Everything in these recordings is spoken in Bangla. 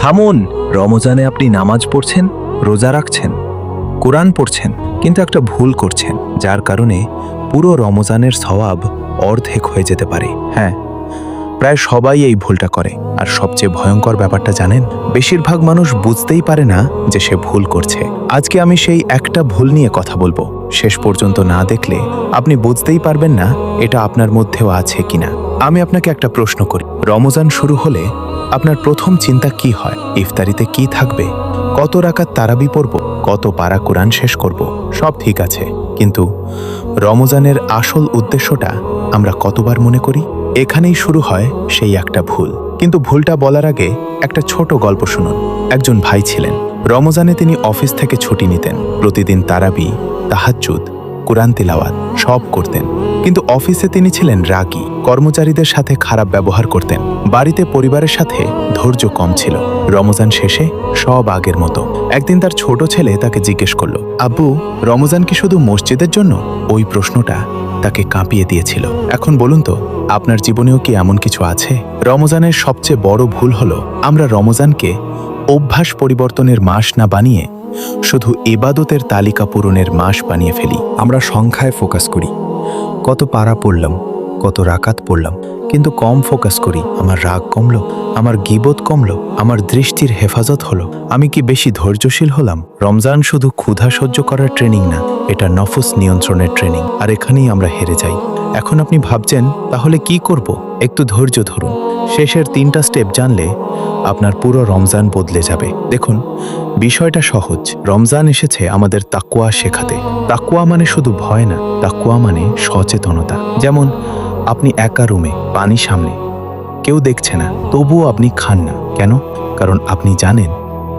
থামুন। রমজানে আপনি নামাজ পড়ছেন, রোজা রাখছেন, কোরআন পড়ছেন, কিন্তু একটা ভুল করছেন, যার কারণে পুরো রমজানের সওয়াব অর্ধেক হয়ে যেতে পারে। হ্যাঁ, প্রায় সবাই এই ভুলটা করে। আর সবচেয়ে ভয়ঙ্কর ব্যাপারটা জানেন, বেশিরভাগ মানুষ বুঝতেই পারে না যে সে ভুল করছে। আজকে আমি সেই একটা ভুল নিয়ে কথা বলবো। শেষ পর্যন্ত না দেখলে আপনি বুঝতেই পারবেন না এটা আপনার মধ্যেও আছে কিনা। আমি আপনাকে একটা প্রশ্ন করি, রমজান শুরু হলে আপনার প্রথম চিন্তা কি হয়? ইফতারিতে কি থাকবে, কত রাকাত তারাবি পড়ব, কত পারা কোরআন শেষ করব? সব ঠিক আছে, কিন্তু রমজানের আসল উদ্দেশ্যটা আমরা কতবার মনে করি? এখানেই শুরু হয় সেই একটা ভুল। কিন্তু ভুলটা বলার আগে একটা ছোট গল্প শুনুন। একজন ভাই ছিলেন, রমজানে তিনি অফিস থেকে ছুটি নিতেন। প্রতিদিন তারাবি, তাহাজ্জুদ, কোরআন তিলাওয়াত সব করতেন। কিন্তু অফিসে তিনি ছিলেন রাগী, কর্মচারীদের সাথে খারাপ ব্যবহার করতেন। বাড়িতে পরিবারের সাথে ধৈর্য কম ছিল। রমজান শেষে সব আগের মতো। একদিন তার ছোট ছেলে তাকে জিজ্ঞেস করলো, আব্বু, রমজান কি শুধু মসজিদের জন্য? ওই প্রশ্নটা তাকে কাঁপিয়ে দিয়েছিল। এখন বলুন তো, আপনার জীবনেও কি এমন কিছু আছে? রমজানের সবচেয়ে বড় ভুল হলো আমরা রমজানকে অভ্যাস পরিবর্তনের মাস না বানিয়ে শুধু ইবাদতের তালিকা পূরণের মাস বানিয়ে ফেলি। আমরা সংখ্যায় ফোকাস করি, কত পারা পড়লাম, কত রাকাত পড়লাম, কিন্তু কম ফোকাস করি আমার রাগ কমলো, আমার গীবত কমলো, আমার দৃষ্টির হেফাজত হলো, আমি কি বেশি ধৈর্যশীল হলাম? রমজান শুধু ক্ষুধা সহ্য করার ট্রেনিং না, এটা নফস নিয়ন্ত্রণের ট্রেনিং। আর এখানেই আমরা হেরে যাই। এখন আপনি ভাবছেন, তাহলে কি করব? একটু ধৈর্য ধরুন। শেষের 3টা স্টেপ জানলে আপনার পুরো রমজান বদলে যাবে। দেখুন, বিষয়টা সহজ। রমজান এসেছে আমাদের তাকওয়া শেখাতে। তাকওয়া মানে শুধু ভয় না, তাকওয়া মানে সচেতনতা। যেমন আপনি একা রুমে, পানি সামনে, কেউ দেখছে না, তবুও আপনি খান না। কেন? কারণ আপনি জানেন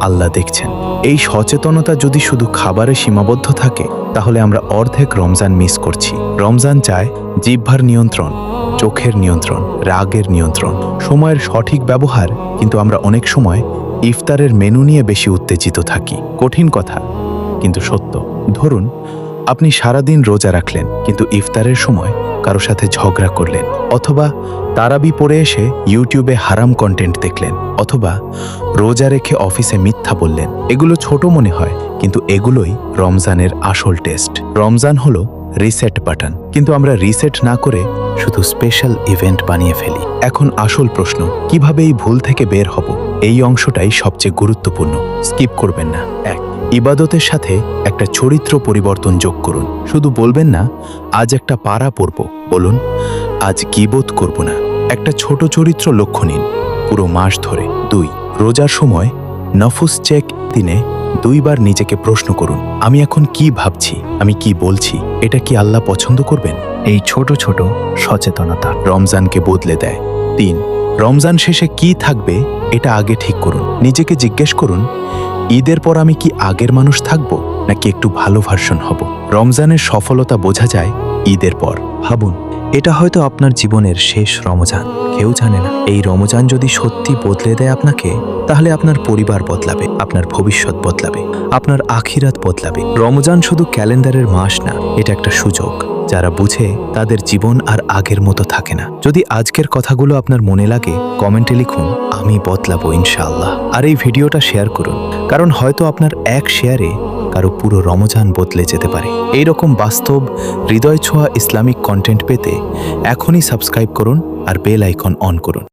আল্লাহ দেখছেন। এই সচেতনতা যদি শুধু খাবারে সীমাবদ্ধ থাকে, তাহলে আমরা অর্ধেক রমজান মিস করছি। রমজান চায় জিহ্বার নিয়ন্ত্রণ, চোখের নিয়ন্ত্রণ, রাগের নিয়ন্ত্রণ, সময়ের সঠিক ব্যবহার। কিন্তু আমরা অনেক সময় ইফতারের মেনু নিয়ে বেশি উত্তেজিত থাকি। কঠিন কথা, কিন্তু সত্য। ধরুন, আপনি সারাদিন রোজা রাখলেন, কিন্তু ইফতারের সময় কারো সাথে ঝগড়া করলেন, অথবা তারাবি পড়ে এসে ইউটিউবে হারাম কন্টেন্ট দেখলেন, অথবা রোজা রেখে অফিসে মিথ্যা বললেন। এগুলো ছোট মনে হয়, কিন্তু এগুলোই রমজানের আসল টেস্ট। রমজান হলো রিসেট বাটন, কিন্তু আমরা রিসেট না করে শুধু স্পেশাল ইভেন্ট বানিয়ে ফেলি। এখন আসল প্রশ্ন, কিভাবে এই ভুল থেকে বের হব? এই অংশটাই সবচেয়ে গুরুত্বপূর্ণ, স্কিপ করবেন না। ইবাদতের সাথে একটা চরিত্র পরিবর্তন যোগ করুন। শুধু বলবেন না আজ একটা পারা পড়ব, বলুন আজ গীবত করব না। একটা ছোট চরিত্র লক্ষ্য নিন পুরো মাস ধরে। 2, রোজার সময় নফস চেক। দিনে 2 বার নিজেকে প্রশ্ন করুন, আমি এখন কি ভাবছি, আমি কি বলছি, এটা কি আল্লাহ পছন্দ করবেন? এই ছোট ছোট সচেতনতা রমজানকে বদলে দেয়। 3, রমজান শেষে কি থাকবে এটা আগে ঠিক করুন। নিজেকে জিজ্ঞেস করুন, ঈদের পর আমি কি আগের মানুষ থাকব, নাকি একটু ভালো ভার্সন হব? রমজানের সফলতা বোঝা যায় ঈদের পর। ভাবুন, এটা হয়তো আপনার জীবনের শেষ রমজান। কেউ জানে না এই রমজান যদি সত্যি বদলে দেয় আপনাকে, তাহলে আপনার পরিবার বদলাবে, আপনার ভবিষ্যৎ বদলাবে, আপনার আখিরাত বদলাবে। রমজান শুধু ক্যালেন্ডারের মাস না, এটা একটা সুযোগ। যারা বুঝে তাদের জীবন আর আগের মতো থাকে না। যদি আজকের কথাগুলো আপনার মনে লাগে, কমেন্টে লিখুন, আমি বদলাবো ইনশাআল্লাহ। আর এই ভিডিওটা শেয়ার করুন, কারণ হয়তো আপনার এক শেয়ারে কারো পুরো রমজান বদলে যেতে পারে। এইরকম বাস্তব, হৃদয় ছোঁয়া ইসলামিক কন্টেন্ট পেতে এখনই সাবস্ক্রাইব করুন আর বেল আইকন অন করুন।